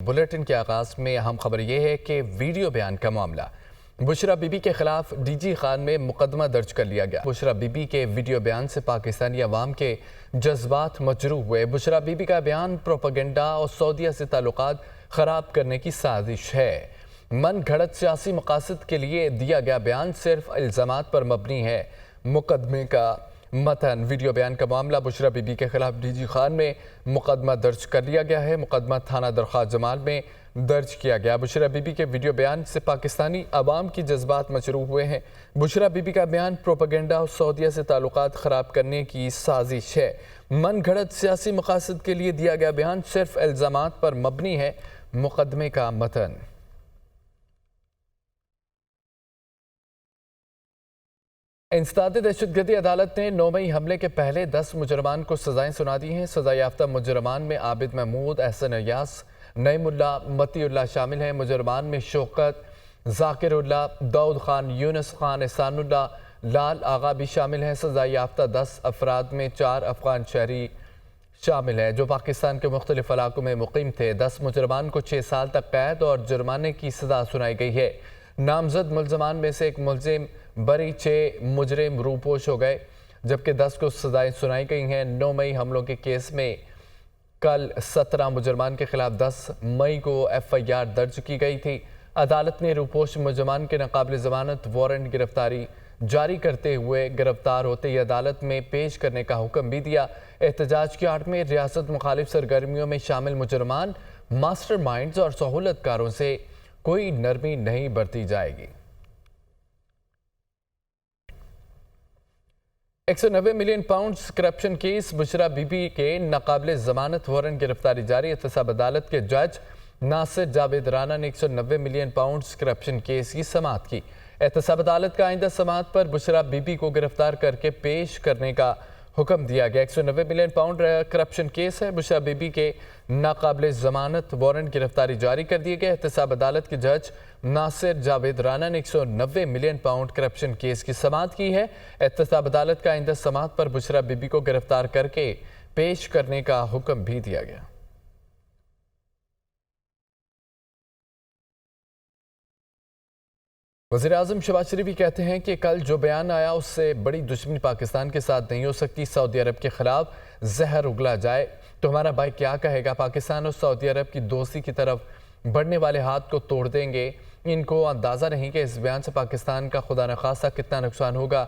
Bulletin के आगाज में अहम खबर यह है कि वीडियो बयान का मामला बुशरा बीबी के खिलाफ डीजी खान में मुकदमा दर्ज कर लिया गया। बुशरा बीबी के वीडियो बयान से पाकिस्तानी अवाम के जज्बात मजरूह हुए। बुशरा बीबी का बयान प्रोपेगेंडा और सऊदीया से ताल्लुकात खराब करने की साजिश है। मन घड़त सियासी मकासद के लिए दिया गया बयान सिर्फ इल्जामात पर मबनी है। मुकदमे का मतन वीडियो बयान का मामला बुशरा बीबी के खिलाफ डीजी खान में मुकदमा दर्ज कर लिया गया है। मुकदमा थाना दरख्वास्त जमाल में दर्ज किया गया। बुशरा बीबी के वीडियो बयान से पाकिस्तानी अवाम की जज्बात मशरूह हुए हैं। बुशरा बीबी का बयान प्रोपेगेंडा और सऊदीया से ताल्लुकात ख़राब करने की साजिश है। मन घड़त सियासी मकासद के लिए दिया गया बयान सिर्फ इल्ज़ामात पर मबनी है। मुकदमे का मतन इंसदाद दहशतगर्दी अदालत ने 9 मई हमले के पहले 10 मुजरमान को सजाएं सुना दी हैं। सजा याफ्ता मुजरमान में आबिद महमूद, एहसन अयास, नईमुल्ला, मतीउल्लाह शामिल हैं। मुजरमान में शौकत, जाकिरुल्लाह, दाऊद खान, यूनुस खान, एहसानुल्लाह, लाल आगा भी शामिल हैं। सजा याफ्ता 10 अफराद में 4 अफगान शहरी शामिल हैं जो पाकिस्तान के मुख्तलिफ इलाकों में मुकीम थे। 10 मुजरमान को 6 साल तक कैद और जुर्माने की सजा सुनाई गई है। नामजद मुलजमान में से एक मुलजिम बरी, 6 मुजरिम रूपोश हो गए जबकि 10 को सजाएं सुनाई गई हैं। 9 मई हमलों के केस में कल 17 मुजरमान के खिलाफ 10 मई को FIR दर्ज की गई थी। अदालत ने रूपोश मुजरमान के नाकाबिल ज़मानत वारंट गिरफ्तारी जारी करते हुए गिरफ्तार होते ही अदालत में पेश करने का हुक्म भी दिया। एहतजाज की आड़ में रियासत मुखालिफ सरगर्मियों में शामिल मुजरमान, मास्टर माइंड्स और सहूलतकारों से कोई नरमी नहीं बरती जाएगी। 190 million pounds corruption case Bushra Bibi के नाकाबिल ज़मानत वारंट गिरफ्तारी जारी। एहतसाब अदालत के जज नासिर जावेद राना ने 190 मिलियन पाउंड्स करप्शन केस की समाअत की। एहतसाब अदालत का आइंदा समाअत पर बुशरा बीबी को गिरफ्तार करके पेश करने का हुक्म दिया गया। 190 मिलियन पाउंड करप्शन केस है। बुशरा बीबी के नाकाबिल ज़मानत वारंट गिरफ्तारी जारी कर दिए गए। एहतसाब अदालत के जज नासिर जावेद राना ने 190 मिलियन पाउंड करप्शन केस की समाअत की है। एहतसाब अदालत का आइंदा समाअत पर बुशरा बीबी को गिरफ्तार करके पेश करने का हुक्म भी दिया गया। वज़ीर-ए-आज़म शहबाज शरीफ भी कहते हैं कि कल जो बयान आया उससे बड़ी दुश्मनी पाकिस्तान के साथ नहीं हो सकती। सऊदी अरब के खिलाफ जहर उगला जाए तो हमारा भाई क्या कहेगा। पाकिस्तान और सऊदी अरब की दोस्ती की तरफ बढ़ने वाले हाथ को तोड़ देंगे। इनको अंदाज़ा नहीं कि इस बयान से पाकिस्तान का खुदा न खास्ता कितना नुकसान होगा।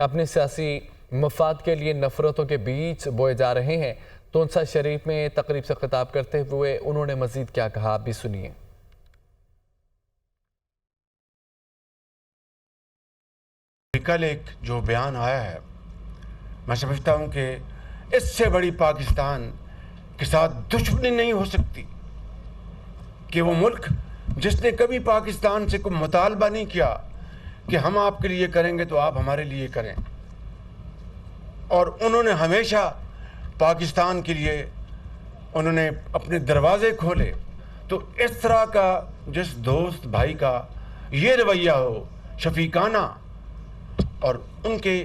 अपने सियासी मफाद के लिए नफरतों के बीच बोए जा रहे हैं। तोनसा शरीफ में तकरीब से खिताब करते हुए उन्होंने मज़ीद क्या कहा, आप भी सुनिए। कल एक जो बयान आया है, मैं समझता हूं कि इससे बड़ी पाकिस्तान के साथ दुश्मनी नहीं हो सकती कि वो मुल्क जिसने कभी पाकिस्तान से कोई मुतालबा नहीं किया कि हम आपके लिए करेंगे तो आप हमारे लिए करें, और उन्होंने हमेशा पाकिस्तान के लिए उन्होंने अपने दरवाजे खोले। तो इस तरह का जिस दोस्त भाई का ये रवैया हो शफीकाना और उनके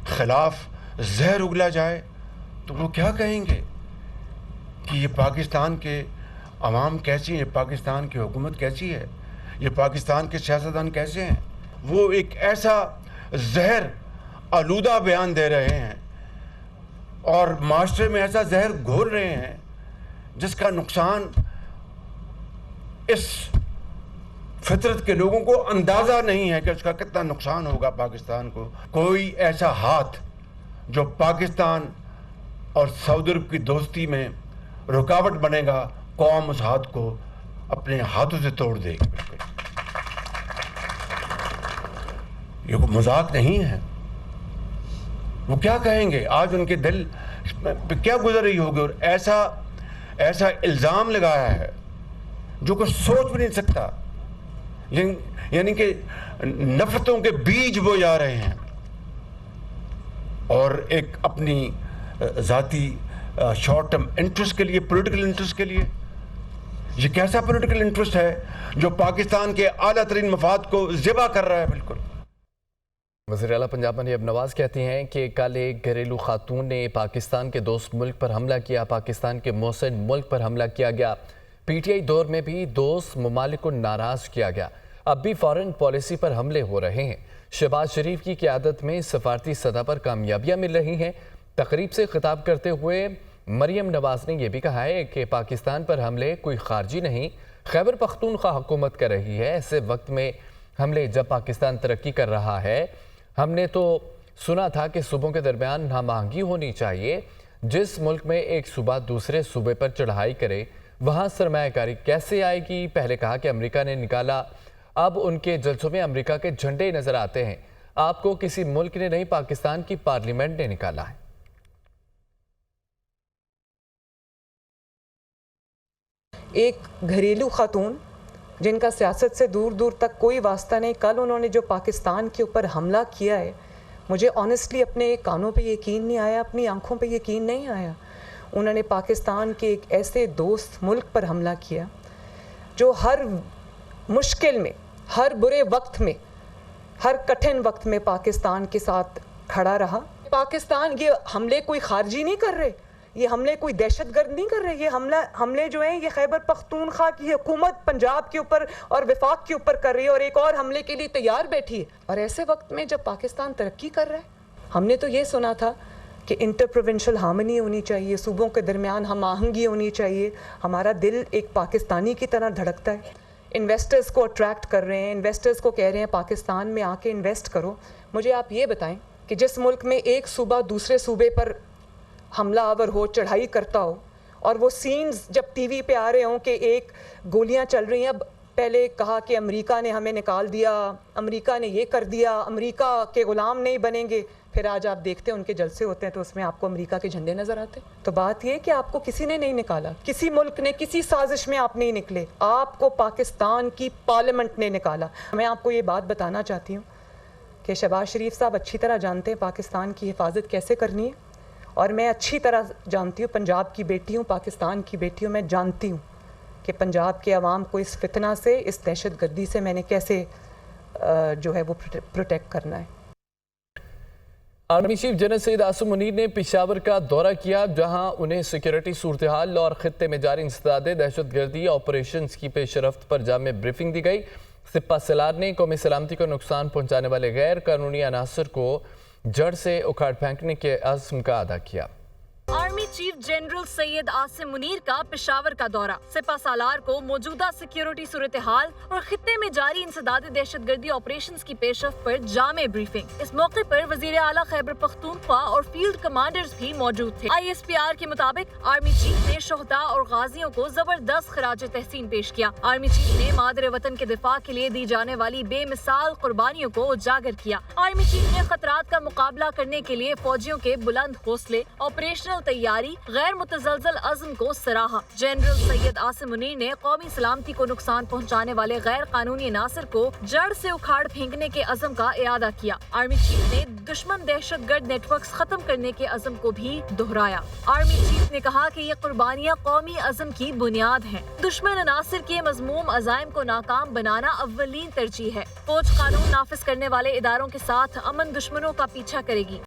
खिलाफ जहर उगला जाए तो वो क्या कहेंगे कि ये पाकिस्तान के अवाम कैसी है, पाकिस्तान की हुकूमत कैसी है, ये पाकिस्तान के सियासतदान कैसे हैं। वो एक ऐसा जहर आलूदा बयान दे रहे हैं और माशरे में ऐसा जहर घोल रहे हैं जिसका नुकसान इस फितरत के लोगों को अंदाज़ा नहीं है कि उसका कितना नुकसान होगा पाकिस्तान को। कोई ऐसा हाथ जो पाकिस्तान और सऊदी अरब की दोस्ती में रुकावट बनेगा, कौम उस हाथ को अपने हाथों से तोड़ देगी। बिल्कुल ये कोई मजाक नहीं है। वो क्या कहेंगे, आज उनके दिल पे क्या गुजर रही होगी, और ऐसा इल्ज़ाम लगाया है जो कोई सोच भी नहीं सकता। यानी कि नफरतों के बीज वो जा रहे हैं और एक अपनी ज़ाती शॉर्ट टर्म इंटरेस्ट के लिए, पॉलिटिकल इंटरेस्ट के लिए। ये कैसा पॉलिटिकल इंटरेस्ट है जो पाकिस्तान के आला तरीन मफाद को ज़िबा कर रहा है। बिल्कुल। वज़ीर आला पंजाब मरियम नवाज़ कहती हैं कि कल एक घरेलू खातून ने पाकिस्तान के दोस्त मुल्क पर हमला किया। पाकिस्तान के मोहसिन मुल्क पर हमला किया गया। پی ٹی آئی دور میں بھی دوست ممالک کو ناراض کیا گیا، اب بھی فارن پالیسی پر حملے ہو رہے ہیں۔ شہباز شریف کی قیادت میں سفارتی سطح پر کامیابیاں مل رہی ہیں۔ تقریب سے خطاب کرتے ہوئے مریم نواز نے یہ بھی کہا ہے کہ پاکستان پر حملے کوئی خارجی نہیں، خیبر پختونخوا حکومت کر رہی ہے۔ ایسے وقت میں حملے جب پاکستان ترقی کر رہا ہے، ہم نے تو سنا تھا کہ صوبوں کے درمیان ہم آہنگی ہونی چاہیے۔ جس ملک میں ایک صوبہ دوسرے صوبے پر چڑھائی کرے وہاں سرمایہ کاری کیسے آئے گی؟ پہلے کہا کہ امریکہ نے نکالا، اب ان کے جلسوں میں امریکہ کے جھنڈے نظر آتے ہیں۔ آپ کو کسی ملک نے نہیں، پاکستان کی پارلیمنٹ نے نکالا ہے۔ ایک گھریلو خاتون جن کا سیاست سے دور دور تک کوئی واسطہ نہیں، کل انہوں نے جو پاکستان کے اوپر حملہ کیا ہے، مجھے آنیسٹلی اپنے کانوں پہ یقین نہیں آیا، اپنی آنکھوں پہ یقین نہیں آیا۔ انہوں نے پاکستان کے ایک ایسے دوست ملک پر حملہ کیا جو ہر مشکل میں، ہر برے وقت میں، ہر کٹھن وقت میں پاکستان کے ساتھ کھڑا رہا۔ پاکستان یہ حملے کوئی خارجی نہیں کر رہے، یہ حملے کوئی دہشت گرد نہیں کر رہے، یہ حملے جو ہیں یہ خیبر پختونخوا کی حکومت پنجاب کے اوپر اور وفاق کے اوپر کر رہی ہے، اور ایک اور حملے کے لیے تیار بیٹھی ہے۔ اور ایسے وقت میں جب پاکستان ترقی کر رہا ہے، ہم نے تو یہ سنا تھا کہ انٹر پروونشل ہارمنی ہونی چاہیے، صوبوں کے درمیان ہم آہنگی ہونی چاہیے۔ ہمارا دل ایک پاکستانی کی طرح دھڑکتا ہے۔ انویسٹرز کو اٹریکٹ کر رہے ہیں، انویسٹرز کو کہہ رہے ہیں پاکستان میں آ کے انویسٹ کرو۔ مجھے آپ یہ بتائیں کہ جس ملک میں ایک صوبہ دوسرے صوبے پر حملہ آور ہو، چڑھائی کرتا ہو، اور وہ سینز جب ٹی وی پہ آ رہے ہوں کہ ایک گولیاں چل رہی ہیں، اب پہلے کہا کہ امریکہ نے ہمیں نکال دیا، امریکہ نے یہ کر دیا، امریکہ کے غلام نہیں بنیں گے، پھر آج آپ دیکھتے ہیں ان کے جلسے ہوتے ہیں تو اس میں آپ کو امریکہ کے جھنڈے نظر آتے ہیں۔ تو بات یہ کہ آپ کو کسی نے نہیں نکالا، کسی ملک نے، کسی سازش میں آپ نہیں نکلے، آپ کو پاکستان کی پارلیمنٹ نے نکالا۔ میں آپ کو یہ بات بتانا چاہتی ہوں کہ شہباز شریف صاحب اچھی طرح جانتے ہیں پاکستان کی حفاظت کیسے کرنی ہے، اور میں اچھی طرح جانتی ہوں، پنجاب کی بیٹی ہوں، پاکستان کی بیٹی ہوں، میں جانتی ہوں کہ پنجاب کے عوام کو اس فتنہ سے، اس دہشت گردی سے میں نے کیسے جو ہے وہ پروٹیکٹ کرنا ہے۔ Army chief general Syed Asim Munir نے پشاور کا دورہ کیا، جہاں انہیں سیکیورٹی صورتحال اور خطے میں جاری انسداد دہشت گردی آپریشنز کی پیش رفت پر جامع بریفنگ دی گئی۔ سپہ سالار نے قومی سلامتی کو نقصان پہنچانے والے غیر قانونی عناصر کو جڑ سے اکھاڑ پھینکنے کے عزم کا اعادہ کیا۔ Army chief general Syed Asim Munir کا پشاور کا دورہ، سپہ سالار کو موجودہ سیکیورٹی صورتحال اور خطے میں جاری انسداد دہشت گردی آپریشنز کی پیشرفت پر جامع بریفنگ۔ اس موقع پر وزیر اعلیٰ خیبر پختونخوا اور فیلڈ کمانڈرز بھی موجود تھے۔ ISPR کے مطابق آرمی چیف نے شہداء اور غازیوں کو زبردست خراج تحسین پیش کیا۔ آرمی چیف نے مادر وطن کے دفاع کے لیے دی جانے والی بے مثال قربانیوں کو اجاگر کیا۔ آرمی چیف نے خطرات کا مقابلہ کرنے کے لیے فوجیوں کے بلند حوصلے، آپریشنل تیاری، غیر متزلزل عزم کو سراہا۔ جنرل سید عاصم منیر نے قومی سلامتی کو نقصان پہنچانے والے غیر قانونی عناصر کو جڑ سے اکھاڑ پھینکنے کے عزم کا اعادہ کیا۔ آرمی چیف نے دشمن دہشت گرد نیٹ ورکس ختم کرنے کے عزم کو بھی دہرایا۔ آرمی چیف نے کہا کہ یہ قربانیاں قومی عزم کی بنیاد ہیں۔ دشمن عناصر کے مذموم عزائم کو ناکام بنانا اولین ترجیح ہے۔ فوج قانون نافذ کرنے والے اداروں کے ساتھ امن دشمنوں کا پیچھا کرے گی۔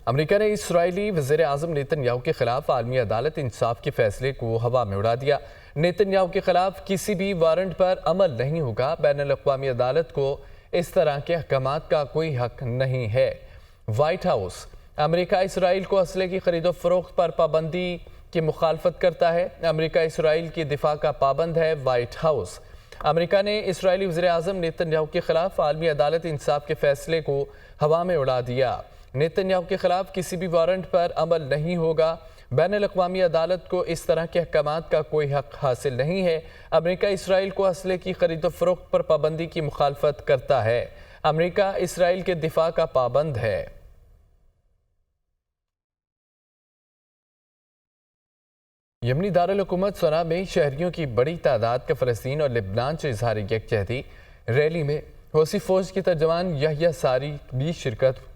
امریکہ نے اسرائیلی وزیر اعظم نیتن یاہو کے خلاف عالمی عدالت انصاف کے فیصلے کو ہوا میں اڑا دیا۔ نیتن یاہو کے خلاف کسی بھی وارنٹ پر عمل نہیں ہوگا۔ بین الاقوامی عدالت کو اس طرح کے احکامات کا کوئی حق نہیں ہے۔ وائٹ ہاؤس امریکہ اسرائیل کو اسلحے کی خرید و فروخت پر پابندی کی مخالفت کرتا ہے۔ امریکہ اسرائیل کی دفاع کا پابند ہے۔ وائٹ ہاؤس امریکہ نے اسرائیلی وزیر اعظم نیتن یاہو کے خلاف عالمی عدالت انصاف کے فیصلے کو ہوا میں اڑا دیا۔ نیتن یاہو کے خلاف کسی بھی وارنٹ پر عمل نہیں ہوگا۔ بین الاقوامی عدالت کو اس طرح کے احکامات کا کوئی حق حاصل نہیں ہے۔ امریکہ اسرائیل کو اسلحے کی خرید و فروخت پر پابندی کی مخالفت کرتا ہے۔ امریکہ اسرائیل کے دفاع کا پابند ہے۔ یمنی دارالحکومت صنعاء میں شہریوں کی بڑی تعداد کا فلسطین اور لبنان سے اظہار یکجہتی۔ ریلی میں حوثی فوج کے ترجمان یحییٰ ساری بھی شرکت۔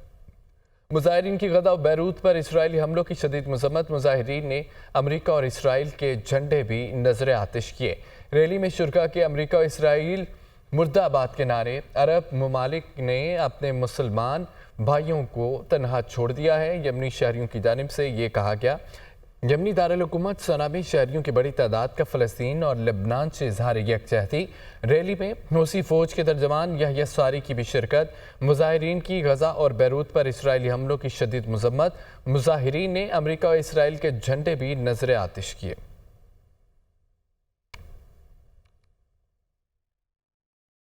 مظاہرین کی غزہ و بیروت پر اسرائیلی حملوں کی شدید مذمت۔ مظاہرین نے امریکہ اور اسرائیل کے جھنڈے بھی نذر آتش کیے۔ ریلی میں شرکا کے امریکہ اور اسرائیل مردہ آباد کے نعرے۔ عرب ممالک نے اپنے مسلمان بھائیوں کو تنہا چھوڑ دیا ہے۔ یمنی شہریوں کی جانب سے یہ کہا گیا यमनी दारुल-हुकूमत सना में शहरियों की बड़ी तादाद का फ़लस्तीन और लेबनान से इजहार यकजहती। रैली में हूसी फ़ौज के तर्जमान यहया सारी की भी शिरकत। मुजाहिरीन की गजा और बैरूत पर इसराइली हमलों की शदीद मजम्मत। मुजाहिरीन ने अमरीका और इसराइल के झंडे भी नजर आतिश किए।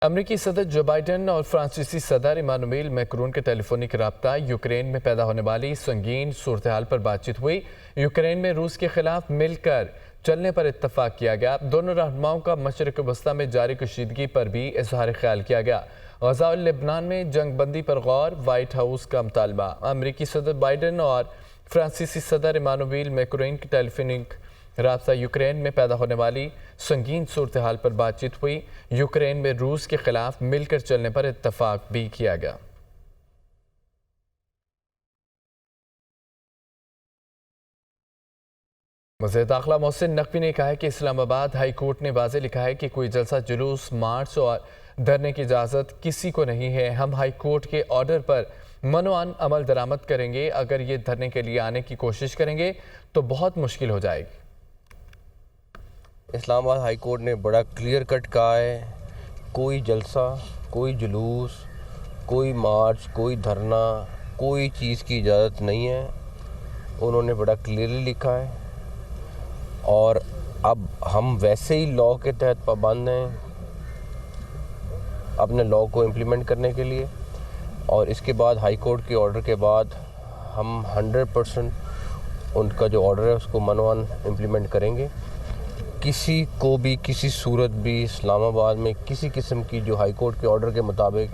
अमरीकी सदर जो बाइडन और फ्रांसीसी सदर इमानुएल मैक्रोन के टेलीफोनिक रब्ता। यूक्रेन में पैदा होने वाली संगीन सूरत हाल पर बातचीत हुई। यूक्रेन में रूस के खिलाफ मिलकर चलने पर इत्तफाक किया गया। दोनों रहनुमाओं का मशरक़ वस्ता में जारी कशीदगी पर भी इजहार ख्याल किया गया। गजा और लेबनान में जंग बंदी पर गौर। वाइट हाउस का मुतालबा। अमरीकी सदर बाइडन और फ्रांसीसी सदर इमानुएल मैक्रोन की टेलीफोनिक राब्ता। यूक्रेन में पैदा होने वाली संगीन सूरत हाल पर बातचीत हुई। यूक्रेन में रूस के खिलाफ मिलकर चलने पर इत्तफाक भी किया गया। वज़ीर दाखिला मोहसिन नकवी ने कहा है कि इस्लामाबाद हाई कोर्ट ने वाज़े लिखा है कि कोई जलसा, जुलूस, मार्च और धरने की इजाज़त किसी को नहीं है। हम हाई कोर्ट के ऑर्डर पर मनोअन अमल दरामद करेंगे। अगर ये धरने के लिए आने की कोशिश करेंगे तो बहुत मुश्किल हो जाएगी। इस्लामाबाद हाई कोर्ट ने बड़ा क्लियर कट कहा है, कोई जलसा, कोई जुलूस, कोई मार्च, कोई धरना, कोई चीज़ की इजाज़त नहीं है। उन्होंने बड़ा क्लियरली लिखा है और अब हम वैसे ही लॉ के तहत पाबंद हैं अपने लॉ को इम्प्लीमेंट करने के लिए। और इसके बाद हाई कोर्ट के ऑर्डर के बाद हम 100% उनका जो ऑर्डर है उसको मनोअन इम्प्लीमेंट करेंगे। किसी को भी किसी सूरत भी इस्लामाबाद में किसी किस्म की जो हाई कोर्ट के ऑर्डर के मुताबिक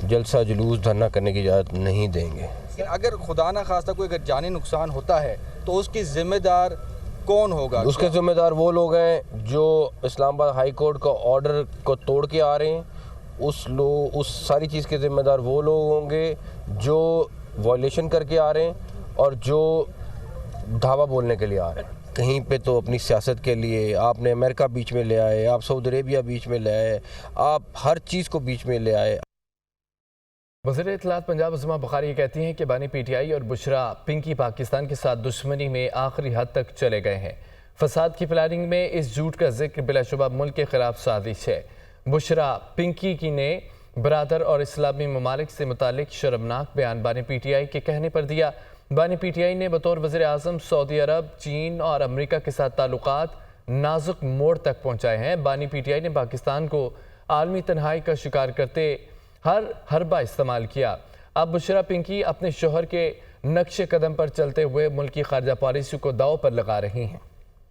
जलसा, जुलूस, धरना करने की इजाज़त नहीं देंगे। अगर खुदा ना खास्ता कोई अगर जानी नुकसान होता है तो उसकी ज़िम्मेदार कौन होगा? उसके ज़िम्मेदार वो लोग हैं जो इस्लामाबाद हाई कोर्ट का ऑर्डर को तोड़ के आ रहे हैं। उस सारी चीज़ के ज़िम्मेदार वो लोग होंगे जो वॉयलेशन करके आ रहे हैं और जो धावा बोलने के लिए आ रहे हैं। कहीं पे तो अपनी सियासत के लिए आपने अमेरिका बीच में ले आए, आप सऊदी अरेबिया बीच में ले आए, आप हर चीज़ को बीच में ले आए। वज़ीर इत्तलात पंजाब उस्मा बुखारी कहती हैं कि बानी पीटीआई और बुशरा पिंकी पाकिस्तान के साथ दुश्मनी में आखिरी हद तक चले गए हैं। फसाद की प्लानिंग में इस झूठ का जिक्र बिलाशुबा मुल्क के खिलाफ साजिश है। बुशरा पिंकी की ने बरादर और इस्लामी ममालिक से मुतालिक शर्मनाक बयान बानी पीटीआई के कहने पर दिया। बानी पीटीआई ने बतौर वज़ीर आज़म सऊदी अरब, चीन और अमरीका के साथ ताल्लुकात नाजुक मोड़ तक पहुँचाए हैं। बानी पीटीआई ने पाकिस्तान को आलमी तन्हाई का शिकार करते हर हरबा इस्तेमाल किया। अब बुशरा पिंकी अपने शोहर के नक्शे कदम पर चलते हुए मुल्क की खारजा पॉलिसी को दांव पर लगा रही हैं।